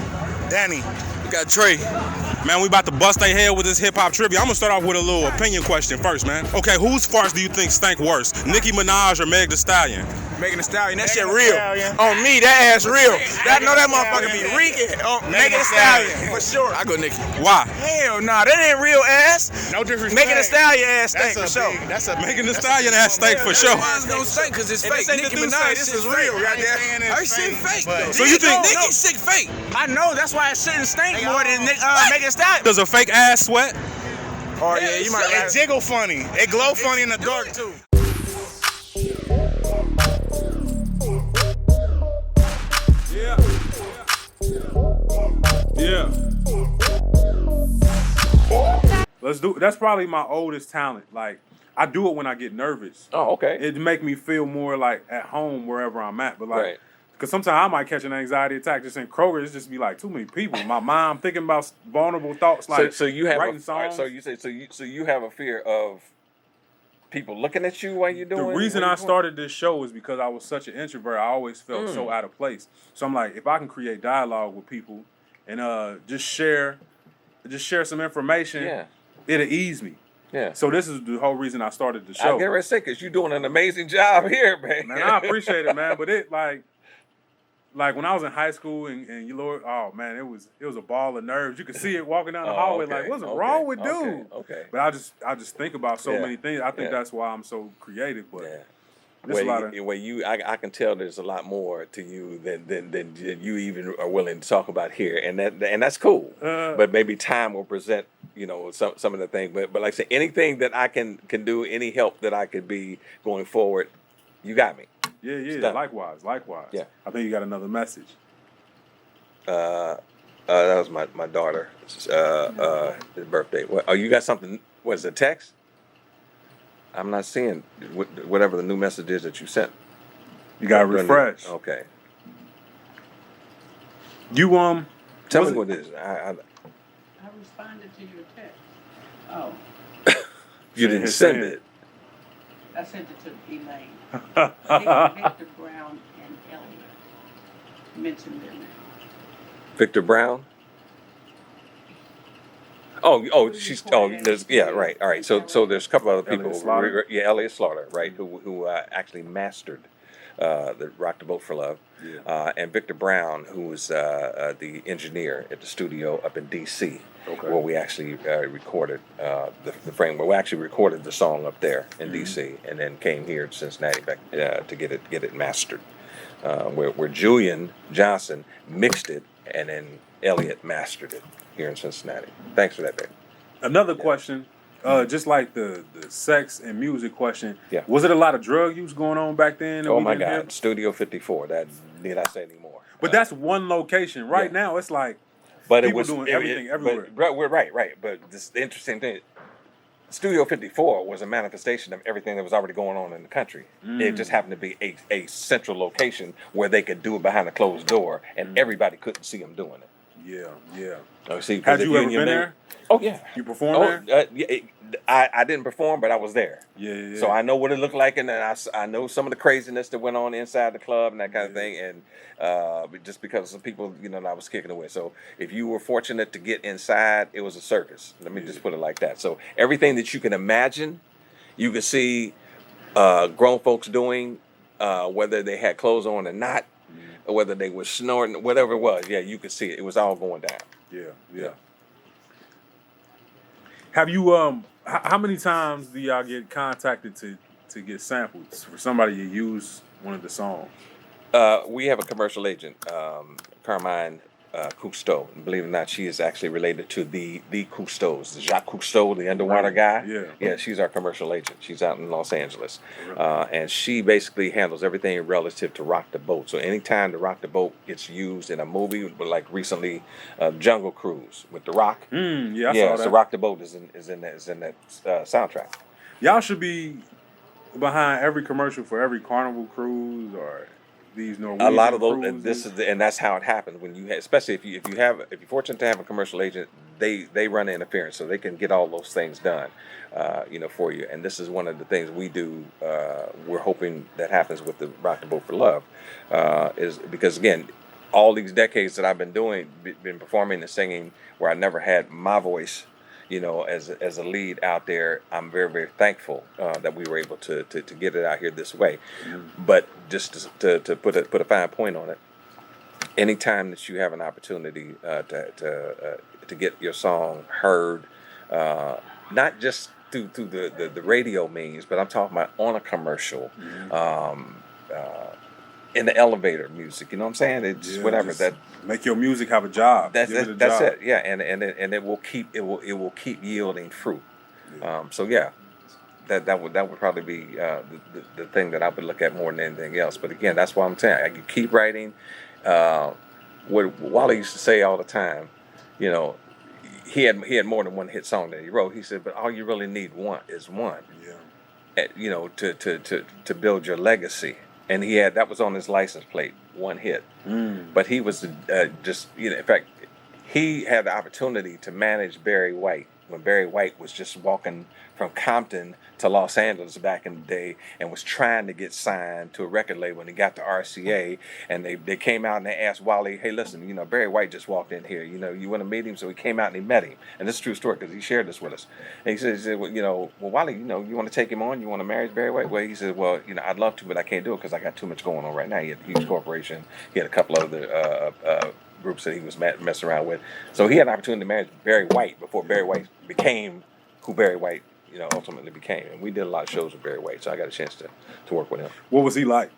Danny, we got Trey. Man, we about to bust their head with this hip-hop trivia. I'm gonna start off with a little opinion question first, man. Okay, whose farts do you think stank worse? Nicki Minaj or Meg Thee Stallion? Megan Thee Stallion, that shit real. On me, that ass real. I know that motherfucker be reeking. Megan Thee Stallion, for sure. I go Nicki. Why? Hell nah, that ain't real ass. No disrespect. Megan Thee Stallion ass stank for sure. Megan Thee Stallion ass stank for sure. Mine's gonna stink because it's fake. Nicki Minaj, this is real. Her shit fake. So you think Nicki's shit fake? I know, that's why it shouldn't stink more than Megan Thee Stallion. Does a fake ass sweat? Oh yeah, you might. It jiggle funny. It glow funny in the dark too. Yeah. Let's do. That's probably my oldest talent. Like, I do it when I get nervous. Oh, okay. It make me feel more like at home wherever I'm at. But like, Right. because sometimes I might catch an anxiety attack just in Kroger. It's just be like too many people. My mind thinking about vulnerable thoughts. Like, so you have writing songs. So you say so you have a fear of people looking at you while you're doing. The reason I started this show is because I was such an introvert. I always felt so out of place. So I'm like, if I can create dialogue with people and just share some information, it'll ease me. Yeah. So this is the whole reason I started the show. I get ready to say, because you're doing an amazing job here, man. Man, I appreciate it, man. But it like when I was in high school and you Lord, oh man, it was a ball of nerves. You could see it walking down the hallway. Okay, Like, what's wrong with dude? Okay. But I just think about so many things. I think that's why I'm so creative. But there's a lot of I can tell there's a lot more to you than you even are willing to talk about here, and that's cool. But maybe time will present some of the things. But like I say, anything that I can do, any help that I could be going forward, you got me. Yeah. Likewise. Yeah. I think you got another message. That was my daughter's birthday. You got something? Was it a text? I'm not seeing whatever the new message is that you sent. You got to refresh. Okay. You Tell was me it- what it is. I responded to your text. Oh, You didn't send it. I sent it to Elaine. Victor Brown and Elliot mentioned their name. Victor Brown. She's right. All right. So there's a couple other people. Elliot Slaughter? Yeah, Elliot Slaughter, right? Who actually mastered the Rock the Boat for Love, and Victor Brown, who was the engineer at the studio up in D.C. Okay. Where we actually recorded the framework. We actually recorded the song up there in D.C. and then came here to Cincinnati back to get it mastered. Where Julian Johnson mixed it and then Elliot mastered it here in Cincinnati. Thanks for that, baby. Another question, just like the sex and music question. Yeah. Was it a lot of drug use going on back then? that Oh we my didn't hear? God, Studio 54. That need I say anymore? But that's one location. Right yeah. now, it's like But people it was doing everything everywhere. But, we're right. But this the interesting thing. Studio 54 was a manifestation of everything that was already going on in the country. It just happened to be a central location where they could do it behind a closed door, and everybody couldn't see them doing it. Yeah. Oh, see, 'cause Had if you ever in your been name- there? Oh yeah. You performed there? I didn't perform, but I was there. Yeah. So I know what it looked like, and then I know some of the craziness that went on inside the club and that kind of thing. And just because of people, that I was kicking it with. So if you were fortunate to get inside, it was a circus. Let me just put it like that. So everything that you can imagine, you could see grown folks doing, whether they had clothes on or not, or whether they were snorting, whatever it was. Yeah, you could see it. It was all going down. Yeah. Have you how many times do y'all get contacted to get samples for somebody to use one of the songs? We have a commercial agent, Carmine Cousteau. Believe it or not, she is actually related to the Cousteaus, Jacques Cousteau, the underwater guy. Yeah, she's our commercial agent. She's out in Los Angeles, and she basically handles everything relative to Rock the Boat. So anytime the Rock the Boat gets used in a movie, like recently, Jungle Cruise with The Rock. I saw that. So Rock the Boat is in that soundtrack. Y'all should be behind every commercial for every Carnival cruise or these Norwegian A lot of those, cruises. and that's how it happens when especially if you're fortunate to have a commercial agent, they run the interference, so they can get all those things done, for you. And this is one of the things we do. We're hoping that happens with the Rock the Boat for Love, is because again, all these decades that I've been performing and singing, where I never had my voice, as a lead out there, I'm very, very thankful that we were able to get it out here this way. But just to put a fine point on it, anytime that you have an opportunity to get your song heard, not just through the radio means, but I'm talking about on a commercial, in the elevator music, you know what I'm saying? It's just whatever just that. Make your music have a job. That's Give it a that's job. it. Yeah, and it will keep yielding fruit. So yeah, that would probably be the thing that I would look at more than anything else. But again, that's why I'm saying you keep writing. What Wally used to say all the time, he had more than one hit song that he wrote. He said, but all you really need is one. Yeah. To build your legacy. And that was on his license plate, one hit. But he was in fact, he had the opportunity to manage Barry White when Barry White was just walking from Compton to Los Angeles back in the day and was trying to get signed to a record label, and he got to RCA, and they came out and they asked Wally, hey, listen, Barry White just walked in here, you want to meet him? So he came out and he met him, and this is a true story because he shared this with us. And he said, well, Wally, you want to take him on? You want to marry Barry White? Well, he said, well, I'd love to, but I can't do it because I got too much going on right now. He had Hues Corporation. He had a couple other groups that he was messing around with. So he had an opportunity to marry Barry White before Barry White became who Barry White ultimately became. And we did a lot of shows with Barry White, so I got a chance to work with him. What was he like?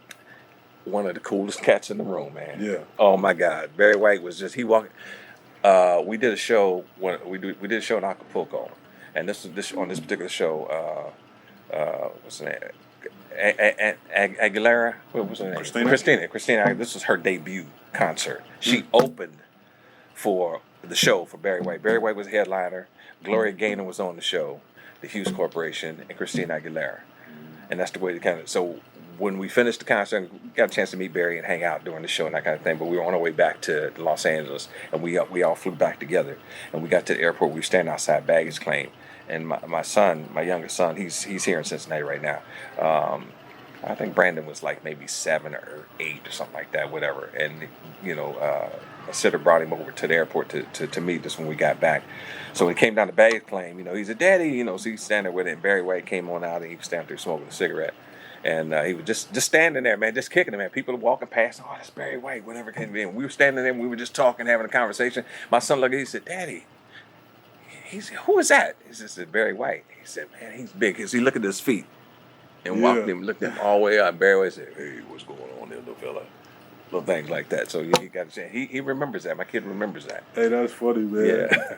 One of the coolest cats in the room, man. Yeah. Oh my God, Barry White was just we did a show we did a show in Acapulco, and on this particular show, what's her name? Aguilera. What was her name? Christina. This was her debut concert. She opened for the show for Barry White. Barry White was headliner. Gloria Gaynor was on the show. the Hues Corporation, and Christina Aguilera. And that's the way so when we finished the concert, we got a chance to meet Barry and hang out during the show and that kind of thing, but we were on our way back to Los Angeles, and we all flew back together. And we got to the airport, we were standing outside baggage claim, and my son, my youngest son, he's here in Cincinnati right now. I think Brandon was like maybe 7 or 8 or something like that, whatever. And, my sitter brought him over to the airport to meet us when we got back. So when he came down to baggage claim, he said, "Daddy," so he's standing there with it, and Barry White came on out, and he was standing there smoking a cigarette. And he was just standing there, man, just kicking it, man. People were walking past, "Oh, that's Barry White," whatever it came to be. And we were standing there, and we were just talking, having a conversation. My son looked at me, he said, "Daddy," he said, "Who is that?" He said, "Barry White." He said, "Man, he's big." He looked at his feet and walked him, looked at him all the way up. And Barry White said, "Hey, what's going on there, little fella?" Little things like that. So he got to say, he remembers that. My kid remembers that. Hey, that's funny, man. Yeah.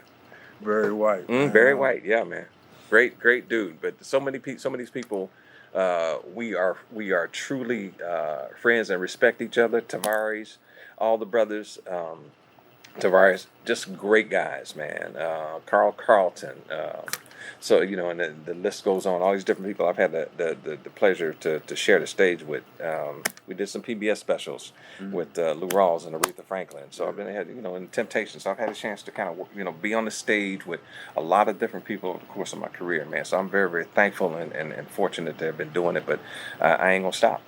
Barry White. Barry White, yeah, man. Great dude. But so many of these people, we are truly friends and respect each other. Tavares, all the brothers, Tavares, just great guys, man. Carl Carlton. So and the list goes on. All these different people I've had the pleasure to share the stage with. We did some PBS specials with Lou Rawls and Aretha Franklin. So I've been in Temptations. So I've had a chance to kind of be on the stage with a lot of different people over the course of my career, man. So I'm very, very thankful and fortunate to have been doing it. But I ain't gonna stop.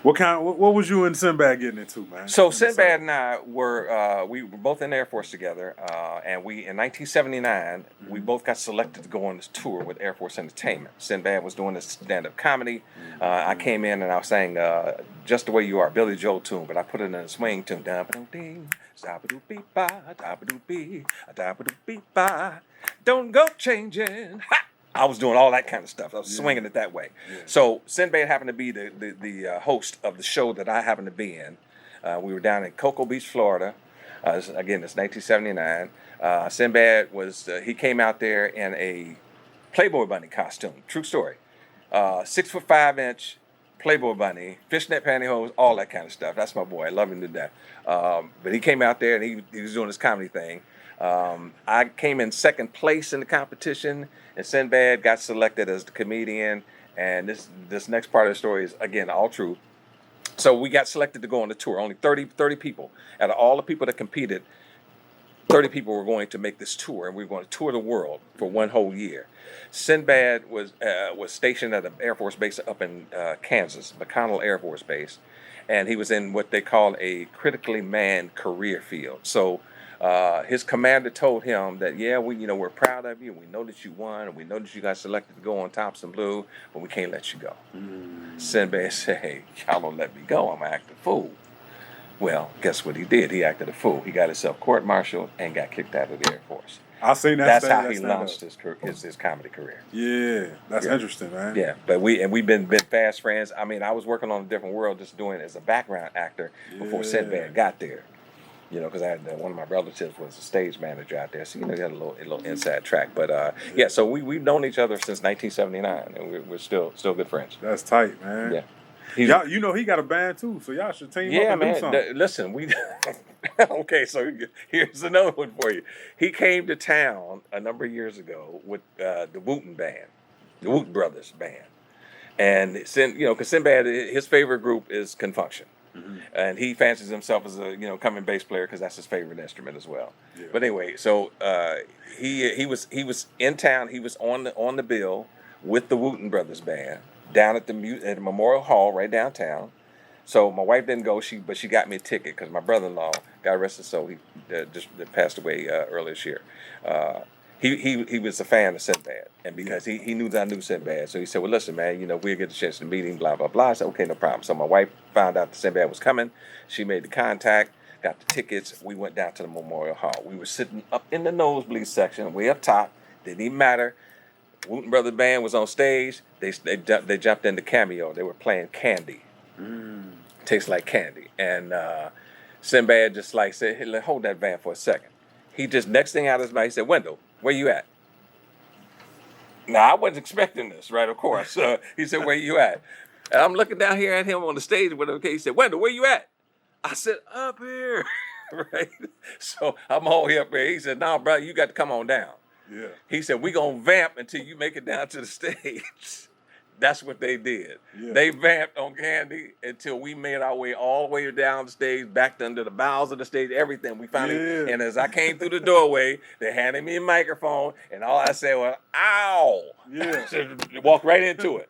What was you and Sinbad getting into, man? So Sinbad and I were we were both in the Air Force together, and we in 1979 we both got selected to go on this tour with Air Force Entertainment. Sinbad was doing this stand-up comedy. I came in and I was saying "Just the Way You Are," Billy Joel tune, but I put it in a swing tune. Don't go changing. Ha! I was doing all that kind of stuff. I was swinging it that way. Yeah. So Sinbad happened to be the host of the show that I happened to be in. We were down in Cocoa Beach, Florida. Again, it's 1979. Sinbad he came out there in a Playboy Bunny costume. True story. 6'5" Playboy Bunny, fishnet pantyhose, all that kind of stuff. That's my boy. I love him to death. But he came out there and he was doing his comedy thing. I came in second place in the competition, and Sinbad got selected as the comedian. And this next part of the story is, again, all true. So we got selected to go on the tour. Only 30 people. Out of all the people that competed, 30 people were going to make this tour, and we were going to tour the world for one whole year. Sinbad was stationed at an Air Force base up in Kansas, McConnell Air Force Base, and he was in what they call a critically manned career field. So his commander told him that, we're proud of you. We know that you won, and we know that you got selected to go on Thompson Blue, but we can't let you go. Sinbad said, "Hey, y'all don't let me go. I'm going to act a fool." Well, guess what he did? He acted a fool. He got himself court-martialed and got kicked out of the Air Force. I seen that. That's how he launched his comedy career. Yeah, that's interesting, man. Yeah, but we've been fast friends. I mean, I was working on a different world, just doing it as a background actor before Sinbad got there. Because I had one of my relatives was a stage manager out there, so he had a little inside track. But so we've known each other since 1979, and we're still good friends. That's tight, man. Yeah. Y'all, he got a band too, so y'all should team up and do something. Listen, okay, so here's another one for you. He came to town a number of years ago with the Wooten band, the Wooten Brothers band, and because Sinbad, his favorite group is Confunction. And he fancies himself as a coming bass player because that's his favorite instrument as well. Yeah. But anyway, so he was in town. He was on the bill with the Wooten Brothers band down at the Memorial Hall right downtown. So my wife didn't go, but she got me a ticket because my brother-in-law, God rest his soul, he just passed away earlier this year. He was a fan of Sinbad, and because he knew that I knew Sinbad, so he said, "Well, listen, man, we'll get the chance to meet him, blah, blah, blah." I said, "Okay, no problem." So my wife found out that Sinbad was coming. She made the contact, got the tickets. We went down to the Memorial Hall. We were sitting up in the nosebleed section, way up top. Didn't even matter. Wooten Brothers Band was on stage. They jumped into cameo. They were playing Candy. Tastes like candy. And Sinbad just said, "Hey, hold that band for a second." He just, next thing out of his mouth, he said, "Wendell, where you at?" Now, I wasn't expecting this, right? Of course. He said, "Where you at?" And I'm looking down here at him on the stage with him. He said, "Wendell, where you at?" I said, "Up here." Right? So I'm all the way up there. He said, "No, brother, you got to come on down." Yeah. He said, we gonna vamp until you make it down to the stage. That's what they did. Yeah. They vamped on Candy until we made our way all the way down the stage, back under the bowels of the stage, everything. We finally, Yeah. and as I came through the doorway, they handed me a microphone, and all I said was, ow. Yeah. Walked right into it.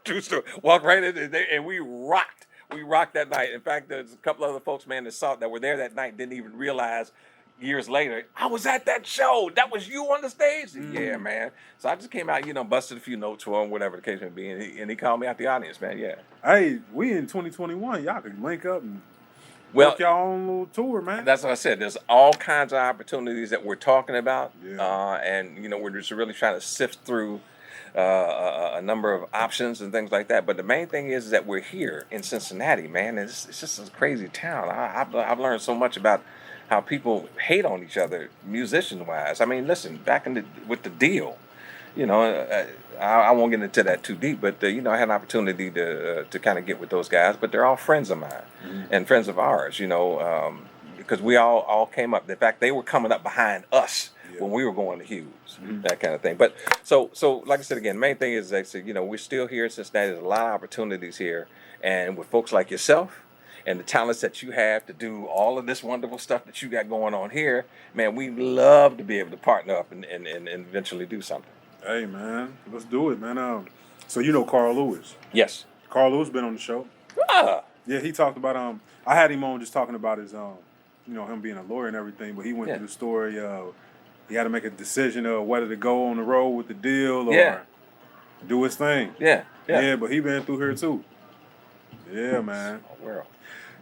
True story. Walked right into it, and we rocked. We rocked that night. In fact, there's a couple other folks, man, that were there that night, didn't even realize years later, I was at that show. That was you on the stage? Yeah, man. So I just came out, busted a few notes for him, whatever the case may be, and he called me out the audience, man, yeah. Hey, we in 2021. Y'all can link up and Well, book your own little tour, man. that's what I said. There's all kinds of opportunities that we're talking about, Yeah. and we're just really trying to sift through a number of options and things like that. But the main thing is that we're here in Cincinnati, man. It's just a crazy town. I've learned so much about how people hate on each other, musician-wise. I mean, listen, back with the deal, I won't get into that too deep, but I had an opportunity to kind of get with those guys. But they're all friends of mine and friends of ours, because we all came up. In fact, they were coming up behind us when we were going to Hues, that kind of thing. But so like I said again, the main thing is they said, we're still here in Cincinnati. There's a lot of opportunities here, and with folks like yourself and the talents that you have to do all of this wonderful stuff that you got going on here, man, we love to be able to partner up and eventually do something. Hey, man, let's do it, man. So you know Carl Lewis. Yes. Carl Lewis been on the show. Ah. Yeah, he talked about I had him on just talking about his him being a lawyer and everything, but he went through the story he had to make a decision of whether to go on the road with the deal or do his thing. Yeah. Yeah, but he been through here too. Yeah, man. Oh, world.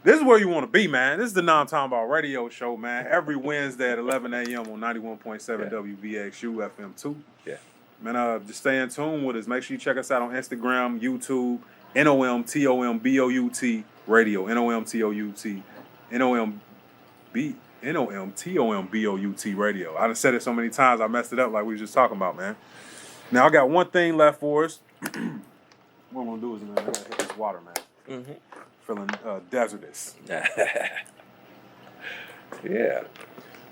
This is where you want to be, man. This is the Now I'm Talking About Radio Show, man. Every Wednesday at 11 a.m. on 91.7 WVXU FM2. Yeah. Man, just stay in tune with us. Make sure you check us out on Instagram, YouTube, NOMTOMBOUT Radio, NOMTOMBOUT Radio. I done said it so many times, I messed it up like we was just talking about, man. Now, I got one thing left for us. What I'm going to do is, man, I got to hit this water, man. Mm-hmm. Feeling desertous. Yeah.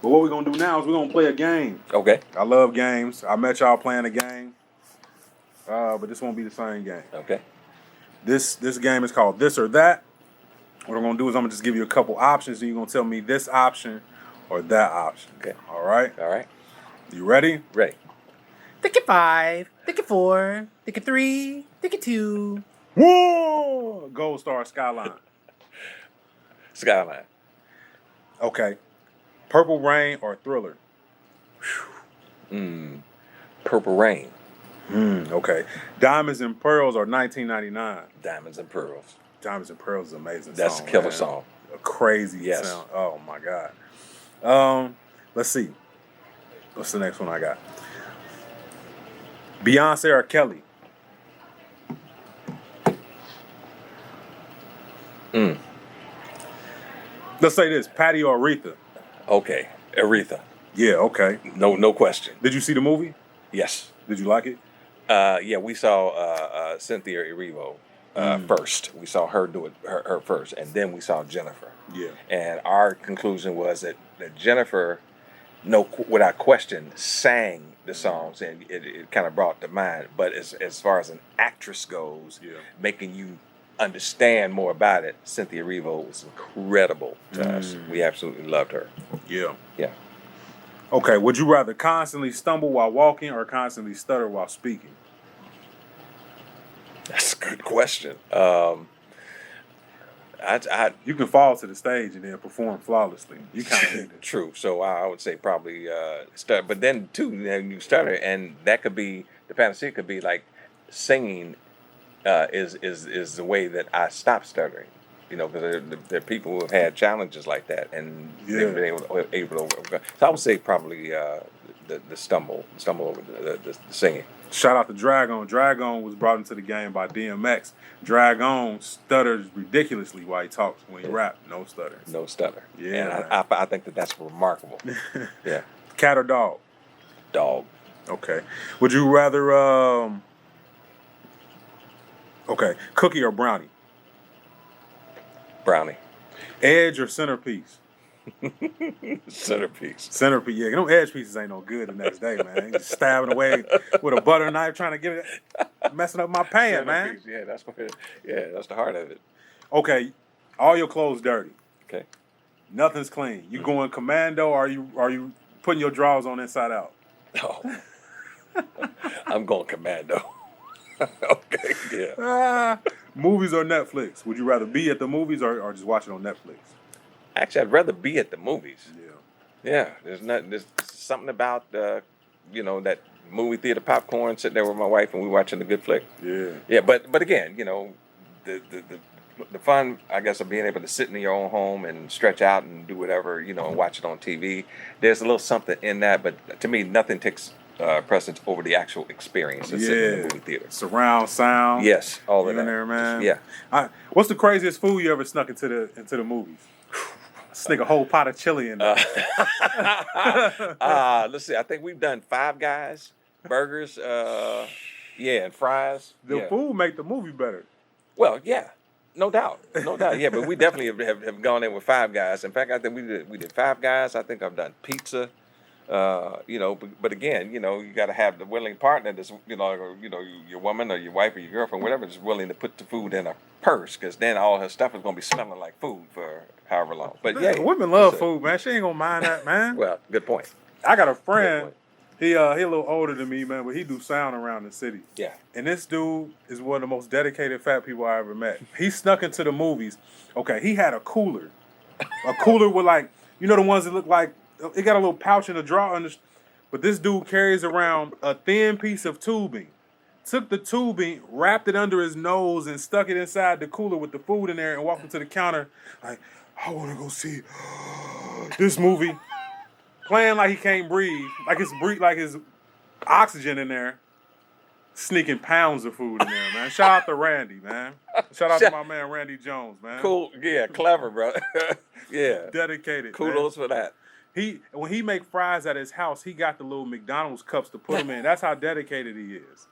But what we're going to do now is we're going to play a game. Okay. I love games. I met y'all playing a game. But this won't be the same game. Okay. This game is called This or That. What I'm going to do is I'm going to just give you a couple options, and you're going to tell me this option or that option. Okay. All right? All right. You ready? Ready. Think it 5, think it 4, think it 3, think it 2. Whoa! Gold Star Skyline. Skyline. Okay. Purple Rain or Thriller? Purple Rain. Okay. Diamonds and Pearls or 1999? Diamonds and Pearls. Diamonds and Pearls is an amazing That's song. a killer man. song. A crazy sound. Oh my God. Let's see. What's the next one I got? Beyonce or Kelly? Let's say this, Patty or Aretha? Okay. Aretha. Yeah, okay. No question. Did you see the movie? Yes. Did you like it? Yeah, we saw Cynthia Erivo first. We saw her do it her first, and then we saw Jennifer. Yeah. And our conclusion was that Jennifer, without question, sang the songs, and it kind of brought to mind. But as far as an actress goes, making you understand more about it, Cynthia Erivo was incredible to us. We absolutely loved her. Yeah. Yeah. Okay, would you rather constantly stumble while walking or constantly stutter while speaking? That's a good question. You can fall to the stage and then perform flawlessly. You kind of need it. True. So I would say probably stutter. But then too, you stutter, and that could be the panacea. Could be like singing is the way that I stop stuttering. Because there are people who have had challenges like that, and they've been able to overcome. So I would say probably the stumble over the singing. Shout out to Dragon. Dragon was brought into the game by DMX. Dragon stutters ridiculously while he talks. When he rap, no stutter. No stutter. Yeah. And I think that's remarkable. Yeah. Cat or dog? Dog. Okay. Would you rather, cookie or brownie? Brownie. Edge or centerpiece? Centerpiece. Centerpiece, yeah. Them edge pieces ain't no good the next day, man. You just stabbing away with a butter knife trying to get it, messing up my pan, man. Yeah, that's what that's the heart of it. Okay, all your clothes dirty. Okay. Nothing's clean. You going commando or are you putting your drawers on inside out? Oh. I'm going commando. Okay, yeah. Movies or Netflix? Would you rather be at the movies or just watch it on Netflix? Actually, I'd rather be at the movies. Yeah. Yeah, there's something about that movie theater popcorn, sitting there with my wife and we watching a good flick. Yeah. Yeah, but again, the fun, I guess, of being able to sit in your own home and stretch out and do whatever, and watch it on TV. There's a little something in that, but to me, nothing takes precedence over the actual experience of sitting in the movie theater. Surround sound. Yes, all of You that. in there, man. Yeah. What's the craziest food you ever snuck into the movies? Sneak a whole pot of chili in there. Let's see. I think we've done Five Guys, burgers, and fries. The food make the movie better. Well, yeah, no doubt. Yeah, but we definitely have gone in with Five Guys. In fact, I think we did Five Guys. I think I've done pizza. But again, you got to have the willing partner that's, your woman or your wife or your girlfriend, whatever, is willing to put the food in a purse, because then all her stuff is going to be smelling like food for however long. But yeah, women love food, man. She ain't gonna mind that, man. Well, good point. I got a friend. He a little older than me, man, but he do sound around the city. Yeah. And this dude is one of the most dedicated fat people I ever met. He snuck into the movies. Okay, he had a cooler with like, the ones that look like. It got a little pouch in the drawer, but this dude carries around a thin piece of tubing. Took the tubing, wrapped it under his nose, and stuck it inside the cooler with the food in there, and walked to the counter like, I want to go see this movie. Playing like he can't breathe, like his oxygen in there. Sneaking pounds of food in there, man. Shout out to Randy, man. Shout out to my man Randy Jones, man. Cool, yeah, clever, bro. Yeah, dedicated. Kudos for that. When he make fries at his house, he got the little McDonald's cups to put them in. That's how dedicated he is.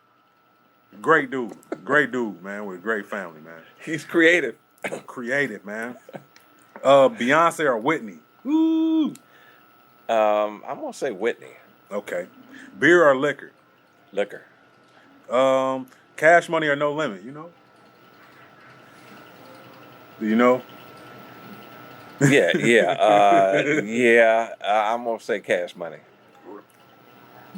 Great dude, man, with a great family, man. He's creative. Creative, man. Beyonce or Whitney? Ooh. I'm gonna say Whitney. Okay. Beer or liquor? Liquor. Cash money or no limit? Do you know? Yeah. I'm gonna say cash money.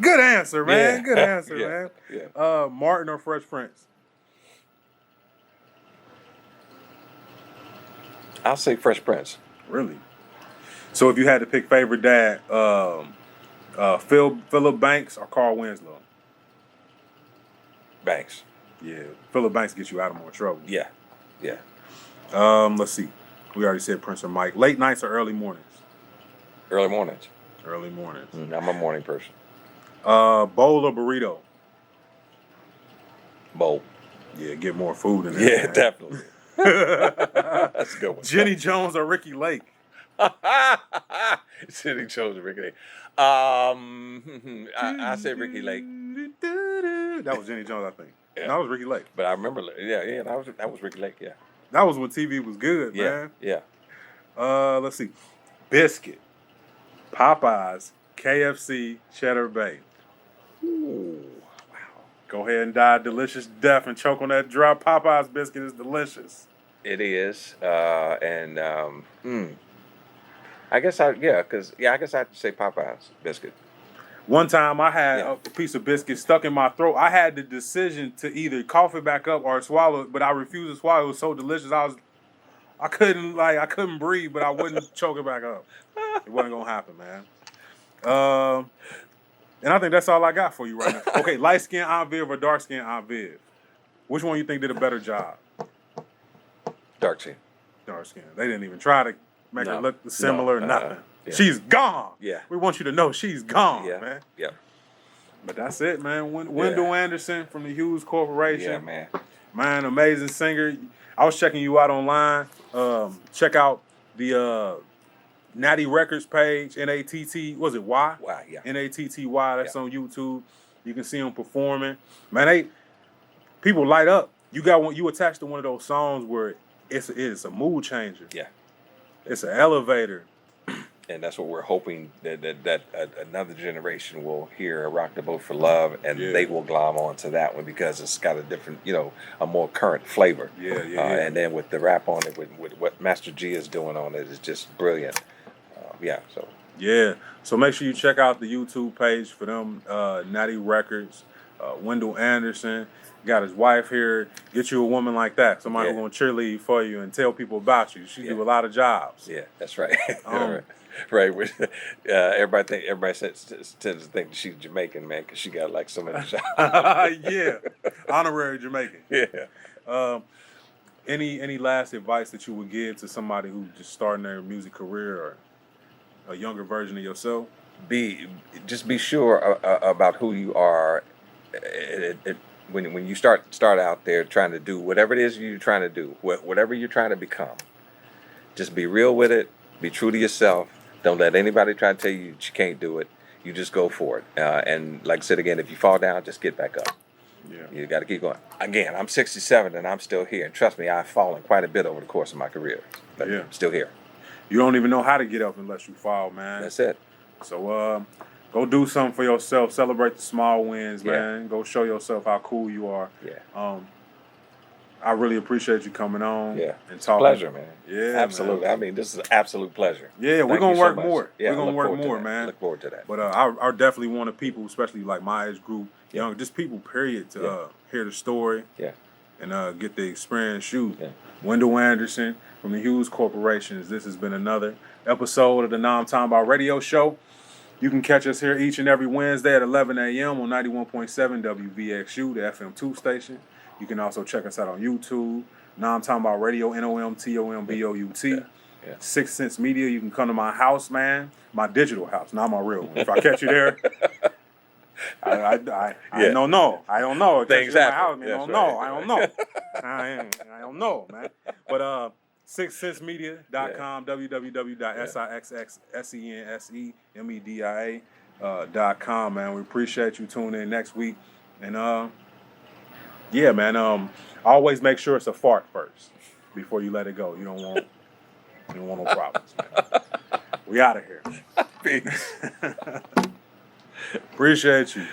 Good answer, man. Yeah. Good answer, Yeah. man. Yeah. Martin or Fresh Prince? I'll say Fresh Prince. Really? So if you had to pick favorite dad, Philip Banks or Carl Winslow? Banks. Yeah, Philip Banks gets you out of more trouble. Yeah. Let's see. We already said Prince or Mike. Late nights or early mornings? Early mornings. Early mornings. I'm a morning person. Bowl or burrito? Bowl. Yeah, get more food in there. Yeah, man. definitely. That's a good one. Jenny Jones or Ricky Lake? Jenny Jones or Ricky Lake. I said Ricky Lake. That was Jenny Jones, I think. Yeah. That was Ricky Lake. But I remember, that was Ricky Lake, yeah. That was when TV was good, man. Yeah. Let's see. Biscuit, Popeyes, KFC, Cheddar Bay. Ooh, wow. Go ahead and die a delicious death and choke on that dry Popeyes biscuit. Is delicious. It is. I guess I have to say Popeyes biscuit. One time I had a piece of biscuit stuck in my throat. I had the decision to either cough it back up or swallow it, but I refused to swallow. It was so delicious. I couldn't breathe, but I wouldn't choke it back up. It wasn't gonna happen, man. And I think that's all I got for you right now. Okay, light skin Aunt Viv or dark skin Aunt Viv? Which one you think did a better job? Dark skin. Dark skin. They didn't even try to make her look similar. Nothing. Yeah. She's gone. Yeah. We want you to know she's gone, man. Yeah. But that's it, man. Wendell Anderson from the Hues Corporation. Yeah, man. Man, amazing singer. I was checking you out online. Check out the Natty Records page, N-A-T-T, was it Y? Y, yeah. N-A-T-T-Y, that's on YouTube. You can see them performing. Man, people light up. You attached to one of those songs where it's a mood changer. Yeah. It's an elevator. And that's what we're hoping that another generation will hear Rock the Boat for Love, and they will glom onto that one because it's got a different, a more current flavor. And then with the rap on it, with what Master G is doing on it, is just brilliant. So make sure you check out the YouTube page for them, Natty Records, Wendell Anderson. Got his wife here. Get you a woman like that, somebody who's gonna cheerlead for you and tell people about you. She do a lot of jobs. Yeah, that's right. Right. Everybody tends to think she's Jamaican, man, because she got like so many shots. Honorary Jamaican. Yeah. Any last advice that you would give to somebody who's just starting their music career or a younger version of yourself? Just be sure about who you are. When you start out there trying to do whatever it is you're trying to do, whatever you're trying to become, just be real with it. Be true to yourself. Don't let anybody try to tell you that you can't do it. You just go for it. And like I said again, if you fall down, just get back up. You got to keep going. Again, I'm 67 and I'm still here. And trust me, I've fallen quite a bit over the course of my career. But I'm still here. You don't even know how to get up unless you fall, man. That's it. So go do something for yourself. Celebrate the small wins, man. Go show yourself how cool you are. I really appreciate you coming on and talking. Pleasure, man. Yeah, absolutely. Man. I mean, this is an absolute pleasure. Yeah, we're gonna work more. Yeah, we're gonna work more, man. Look forward to that. But I definitely wanted people, especially like my age group, young, just people, period, to hear the story. And get the experience. Wendell Anderson from the Hues Corporation. This has been another episode of the Now I'm Talking About Radio Show. You can catch us here each and every Wednesday at 11 a.m. on 91.7 WVXU, the FM2 station. You can also check us out on YouTube. Now I'm Talking About Radio, NOMTOMBOUT. Sixx Sense Media. You can come to my house, man. My digital house, not my real one. If I catch you there, I don't know. I don't know. Things happen. I don't know. I don't know, man. But SixxSenseMedia.com, www.sixxsensemedia.com, man. We appreciate you tuning in next week. And always make sure it's a fart first before you let it go. You don't want no problems, man. We out of here. Peace. Appreciate you.